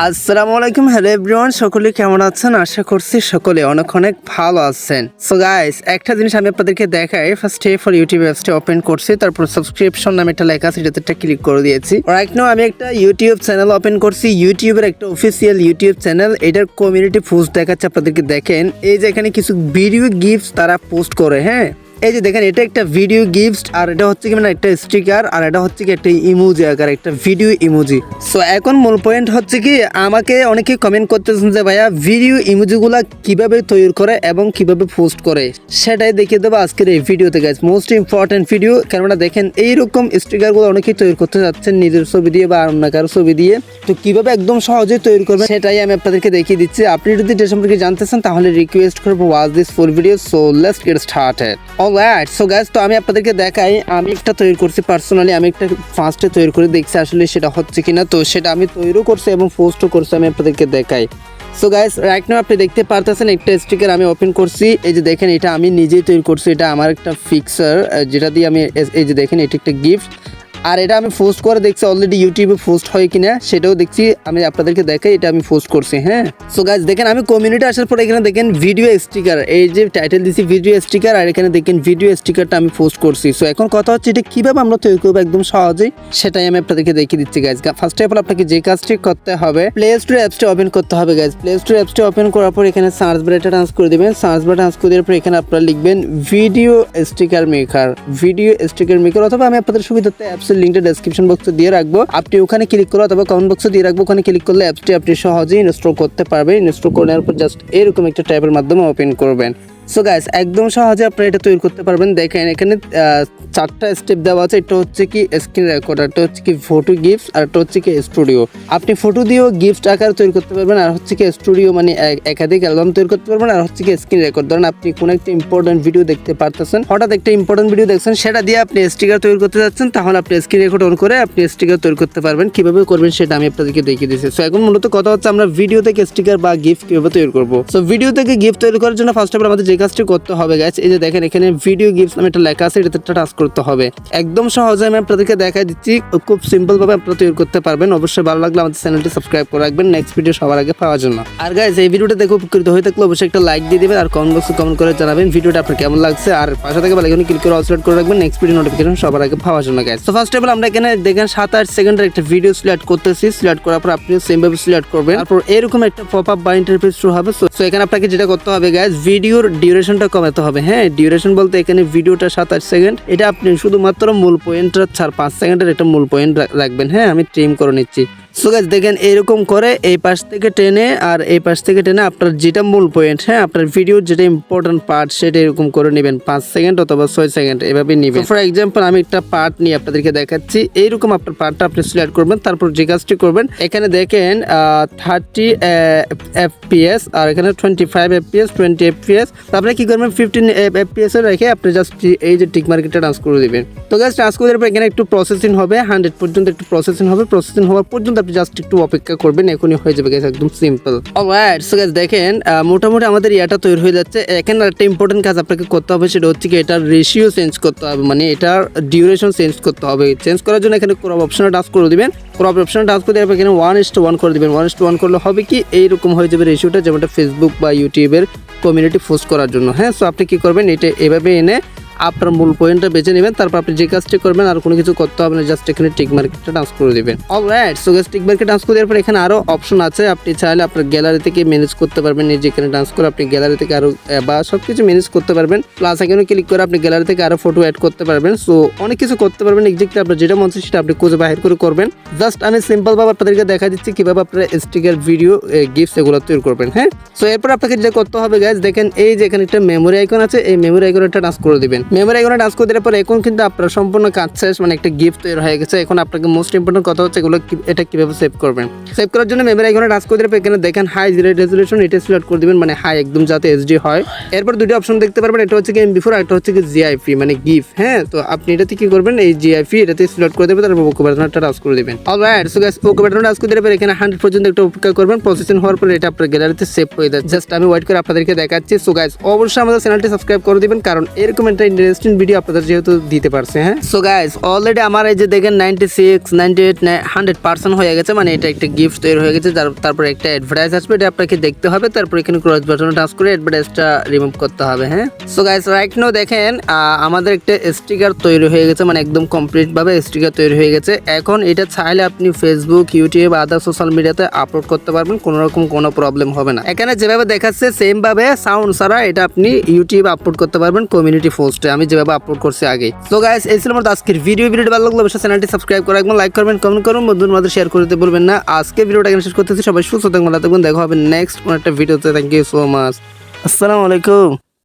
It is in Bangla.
আসসালামু আলাইকুম, হ্যালো এভরিওয়ান, সকলে কেমন আছেন? আশা করছি সকলে অনেক অনেক ভালো আছেন। সো গাইস, একটা জিনিস আমি আপনাদেরকে দেখাই। ফার্স্ট ফর ইউটিউব অ্যাপসটা ওপেন করছি, তারপর সাবস্ক্রিপশন নামে একটা লেখা আছে, এটাতে একটা ক্লিক করে দিয়েছি। রাইট নাও আমি একটা ইউটিউব চ্যানেল ওপেন করছি, ইউটিউবের একটা অফিসিয়াল ইউটিউব চ্যানেল। এটার কমিউনিটি পোস্ট দেখাচ্ছে আপনাদেরকে। দেখেন এই যে এখানে কিছু ভিডিও গিফটস তারা পোস্ট করে। হ্যাঁ, এই যে দেখেন, এটা একটা ভিডিও গিফট, আর এটা হচ্ছে কি মানে একটা স্টিকার, আর এটা হচ্ছে কি একটা ইমোজি আকার একটা ভিডিও ইমোজি। সো এখন মূল পয়েন্ট হচ্ছে কি, আমাকে অনেকে কমেন্ট করতেছেন যে ভাইয়া ভিডিও ইমোজিগুলা কিভাবে তৈরি করে এবং কিভাবে পোস্ট করে, সেটাই দেখিয়ে দেবো আজকের এই ভিডিওতে গাইস। মোস্ট ইম্পর্টেন্ট ভিডিও, কেননা দেখেন এইরকম স্টিকারগুলো অনেকেই তৈরি করতে যাচ্ছেন নিজের ছবি দিয়ে বা অন্য কারো ছবি দিয়ে। তো কিভাবে একদম সহজেই তৈরি করবেন সেটাই আমি আপনাদেরকে দেখিয়ে দিচ্ছি। আপনি যদি এটা সম্পর্কে জানতে চান তাহলে রিকোয়েস্ট করবো watch this full video. So let's get started. Alright, so guys, তো আমি আপনাদেরকে দেখাই। আমি একটা তৈরি করছি পার্সোনালি, আমি একটা ফার্স্টে তৈরি করে দেখছি আসলে সেটা হচ্ছে কিনা। তো সেটা আমি তৈরিও করছি এবং পোস্টও করছি, আমি আপনাদেরকে দেখাই। সো গাইস, রাইট নাও আপনি দেখতে পারতেছেন একটা স্টিকার আমি ওপেন করছি। এই যে দেখেন, এটা আমি নিজেই তৈরি করছি। এটা আমার একটা ফিক্সার, যেটা দিয়ে আমি, এই যে দেখেন, এটি একটা গিফট। আর এটা আমি পোস্ট করে দেখছি অলরেডি ইউটিউবে পোস্ট হয় কিনা, সেটাও দেখছি। আমি আপনাদেরকে দেখাই, এটা আমি পোস্ট করছি। হ্যাঁ, সো গাইস দেখেন, আমি কমিউনিটি আসার পর এখানে দেখেন ভিডিও স্টিকার, এই যে টাইটেল দিছি ভিডিও স্টিকার, আর এখানে দেখেন ভিডিও স্টিকারটা আমি পোস্ট করছি। সো এখন কথা হচ্ছে এটা কিভাবে আমরা তৈরি করবো একদম সহজেই, সেটাই আমি আপনাদেরকে দেখিয়ে দিচ্ছি গাইস। ফার্স্ট অফ অল আপনাকে যে কাজটি করতে হবে, প্লে স্টোর অ্যাপসটা ওপেন করতে হবে গাইস। প্লে স্টোর অ্যাপসটা ওপেন করার পর এখানে সার্চ বারটা টাচ করে দিবেন। সার্চ বার টাচ করে দেওয়ার পর এখানে আপনারা লিখবেন video sticker maker, video sticker maker, অথবা আমি আপনাদের সুবিধার্থে অ্যাপসের লিঙ্কটা ডেসক্রিপশন বক্সে দিয়ে রাখবো। আপনি ওখানে ক্লিক করে অথবা কমেন্ট বক্সে দিয়ে রাখবো। ওখানে ক্লিক করলে অ্যাপসটি আপনি সহজেই ইনস্টল করতে পারবেন। ইনস্টল করার পর জাস্ট এরকম একটা ট্যাবের মাধ্যমে ওপেন করবেন। সো গাইস, একদম সহজে আপনারা এটা তৈরি করতে পারবেন। দেখেন এখানে 4টা স্টেপ দেওয়া আছে। এটা হচ্ছে কি স্ক্রিন রেকর্ডার, এটা হচ্ছে কি ফটো গিফট, আর এটা হচ্ছে কি স্টুডিও। আপনি ফটো দিয়েও গিফট আকার তৈরি করতে পারবেন, আর হচ্ছে কি স্টুডিও মানে একাধিক অ্যালবাম তৈরি করতে পারবেন, আর হচ্ছে কি স্ক্রিন রেকর্ড। ধরেন আপনি কোনো একটা ইম্পর্টেন্ট ভিডিও দেখতে পারতেছেন, হঠাৎ একটা ইম্পর্টেন্ট ভিডিও দেখছেন, সেটা দিয়ে আপনি স্টিকার তৈরি করতে যাচ্ছেন, তাহলে আপনি স্ক্রিন রেকর্ড অন করে আপনি স্টিকার তৈরি করতে পারবেন। কিভাবে করবেন সেটা আমি আপনাদেরকে দেখিয়ে দিচ্ছি। সো এখন মূলত কথা হচ্ছে আমরা ভিডিও থেকে স্টিকার বা গিফট কিভাবে তৈরি করবো। সো ভিডিও থেকে গিফট তৈরি করার জন্য ফার্স্ট অফ অল আমাদের যে কাজটি করতে হবে গাইস, এই যে দেখেন এখানে ভিডিও গিফটস নামে একটা লেখা আছে, এটাতে টাচ করতে হবে। একদম সহজে আমি আপনাদেরকে দেখাই দিচ্ছি, খুব সিম্পল ভাবে আপনারা তৈরি করতে পারবেন। অবশ্যই ভালো লাগলে আমাদের চ্যানেলটি সাবস্ক্রাইব করে রাখবেন নেক্সট ভিডিও সবার আগে পাওয়ার জন্য। আর গাইস, এই ভিডিওটা দেখে উপকৃত হয়ে থাকলে অবশ্যই একটা লাইক দিয়ে দিবেন, আর কমেন্ট বক্সে কমেন্ট করে জানাবেন ভিডিওটা আপনার কেমন লাগছে। আর পাশে থেকে বেল আইকনে ক্লিক করে অল সিলেক্ট করে রাখবেন নেক্সট ভিডিও নোটিফিকেশন সবার আগে পাওয়ার জন্য গাইস। তো ফার্স্ট অফ অল আমরা এখানে দেখেন 7-8 সেকেন্ডের একটা ভিডিও সিলেক্ট করতেছি। সিলেক্ট করার পর আপনি সেম ভাবে সিলেক্ট করবেন, তারপর এরকম একটা পপআপ বা ইন্টারফেস শুরু হবে। সো এখানে আপনাকে যেটা করতে হবে গাইস, ভিডিওর ডিউরেশনটা কমাতে হবে। হ্যাঁ, ডিউরেশন বলতে এখানে ভিডিওটা 7-8 সেকেন্ড, এটা আপনি শুধুমাত্র মূল পয়েন্টটা 4-5 সেকেন্ডের একটা মূল পয়েন্ট রাখবেন। হ্যাঁ, আমি ট্রিম করে নিচ্ছি। সো গাইস দেখেন এরকম করে এই পাশ থেকে টেনে আর এই পাশ থেকে টেনে আপনার যেটা মূল পয়েন্ট, হ্যাঁ, আপনার ভিডিওর যেটা ইম্পর্টেন্ট পার্ট সেটা এরকম করে নেবেন 5 সেকেন্ড অথবা 6 সেকেন্ড এভাবে নেবেন। ফর এক্সাম্পল আমি একটা পার্ট নিয়ে আপনাদেরকে দেখাচ্ছি। এইরকম আপনার পার্টটা আপনি সিলেক্ট করবেন, তারপর যে কাজটি করবেন এখানে দেখেন 30 FPS আর এখানে 25 FPS 20 FPS। তারপরে কি করবেন 15 FPS এ রেখে আপনি জাস্ট এই যে টিক মার্কটা ট্রান্স করে দিবেন। তো গাইস, ট্রান্স করে দেওয়ার পর এখানে একটু প্রসেসিং হবে, 100 পর্যন্ত একটু প্রসেসিং হবে। প্রসেসিং হওয়ার পর্যন্ত আপনি জাস্ট একটু অপেক্ষা করবেন, এখনই হয়ে যাবে গাইস, একদম সিম্পল। অলরাইট, সো গাইস দেখেন মোটামুটি আমাদের ইয়াটা তৈরি হয়ে যাচ্ছে। এখানে একটা ইম্পর্টেন্ট কাজ আপনাকে করতে হবে, সেটা হচ্ছে কি এটার রেশিও চেঞ্জ করতে হবে, মানে এটার ডিউরেশন চেঞ্জ করতে হবে। চেঞ্জ করার জন্য এখানে ক্রপ অপশনে টাচ করে দিবেন। ক্রপ অপশনে টাচ করে দেওয়ার এখানে 1:1 করে দিবেন। 1:1 করলে হবে কি এইরকম হয়ে যাবে রেশিওটা, যেমনটা ফেসবুক বা ইউটিউবের কমিউনিটি পোস্ট করার জন্য। হ্যাঁ, সো আপনি কি করবেন, এটা এভাবে এনে আপনার মূল পয়েন্টটা বেছে নেবেন। তারপর আপনি যে কাজটি করবেন আর কোনো কিছু করতে হবে না, জাস্ট এখানে টিক মার্কটা ট্রান্স করে দিবেন। অলরাইট, সো গাইস টিক মার্কে ট্রান্স করে দেওয়ার পর এখানে আরো অপশন আছে। আপনি চাইলে আপনার গ্যালারি থেকে ম্যানেজ করতে পারবেন। নিজে এখানে ট্রান্স করে আপনি গ্যালারি থেকে আরো বা সবকিছু ম্যানেজ করতে পারবেন। প্লাস এখানে ক্লিক করে আপনি গ্যালারি থেকে আরো ফটো অ্যাড করতে পারবেন। সো অনেক কিছু করতে পারবেন। এক্স্যাক্টলি আপনার যেটা মন চায় সেটা আপনি খুঁজে বাহির করে করবেন। জাস্ট আমি সিম্পল ভাবে আপনাদেরকে দেখা দিচ্ছি কিভাবে আপনারা স্টিকার, ভিডিও, গিফটস এগুলো তৈরি করবেন। হ্যাঁ, সো এরপর আপনাকে যেটা করতে হবে গাইস, দেখেন এই যে এখানে একটা মেমোরি আইকন আছে, এই মেমোরি আইকনটা টাচ করে দিবেন। মেমোরি আইকনে টাচ করে দেওয়ার পর এখন কিন্তু আপনার সম্পূর্ণ কাজ শেষ, মানে একটা গিফট তৈরি হয়ে গেছে। এখন আপনাকে মোস্ট ইম্পর্টেন্ট কথা হচ্ছে এগুলো এটা কিভাবে সেভ করবেন। সেভ করার জন্য মেমোরি আইকনে টাচ করে দেওয়ার পর এখানে দেখেন হাই রেজোলিউশন, এটা সিলেক্ট করে দিবেন, মানে হাই একদম যাতে HD হয়। এরপর দুটো অপশন দেখতে পারবেন, এটা হচ্ছে কি MB4 আর এটা হচ্ছে কি GIF মানে গিফট। হ্যাঁ, তো আপনি এটাতে কি করবেন, এই GIF এটাতে সিলেক্ট করে দেবেন, তারপর ওকে বাটনটা টাচ করে দিবেন। অলরাইট, সো গাইস ওকে বাটনটা টাচ করে দেওয়ার পর এখানে 100 পর্যন্ত একটু অপেক্ষা করবেন। প্রসেসিং হওয়ার পর এটা আপনার গ্যালারিতে সেভ হয়ে যাবে। জাস্ট আমি ওয়েট করে আপনাদেরকে দেখাচ্ছি। সো গাইস অবশ্যই আমাদের চ্যানেলটি সাবস্ক্রাইব করে দিবেন, কারণ এরকম একটা ইন্টারেস্টিং ভিডিও আপনাদের যেহেতু দিতে পারছে। হ্যাঁ, সো গাইস অলরেডি আমার এই যে দেখেন 96, 98, 100% হয়ে গেছে, মানে এটা একটা গিফট তৈরি হয়ে গেছে। তারপর একটা অ্যাডভার্টাইজ আসবে, এটা আপনাকে দেখতে হবে। তারপর এখানে ক্রস বাটনে টাচ করে অ্যাডভার্টাইজটা রিমুভ করতে হবে। হ্যাঁ, সো গাইস রাইট নাও দেখেন আমাদের একটা স্টিকার তৈরি হয়ে গেছে, মানে একদম কমপ্লিট ভাবে স্টিকার তৈরি হয়ে গেছে। এখন এটা চাইলে আপনি ফেসবুক, ইউটিউব, আদার সোশ্যাল মিডিয়াতে আপলোড করতে পারবেন, কোনো রকম কোনো প্রবলেম হবে না। এখানে যেভাবে দেখাচ্ছে সেম ভাবে সাউন্ড ছাড়া এটা আপনি ইউটিউবে আপলোড করতে পারবেন কমিউনিটি পোস্টে, আমি যেভাবে আপলোড করছি আগে। সো গাইস এই ছিল আমার আজকের ভিডিওটি ভালো লাগলে অবশ্যই চ্যানেলটি সাবস্ক্রাইব করে রাখবেন, লাইক করবেন, কমেন্ট করবেন, বন্ধুদের মধ্যে শেয়ার করতে ভুলবেন না। আজকে ভিডিওটা এখানে শেষ করতেছি। সবাই সুস্থ থাকবেন, ভালো থাকবেন, দেখা হবে নেক্সট কোনো একটা ভিডিওতে। Thank you so much. আসসালামু আলাইকুম।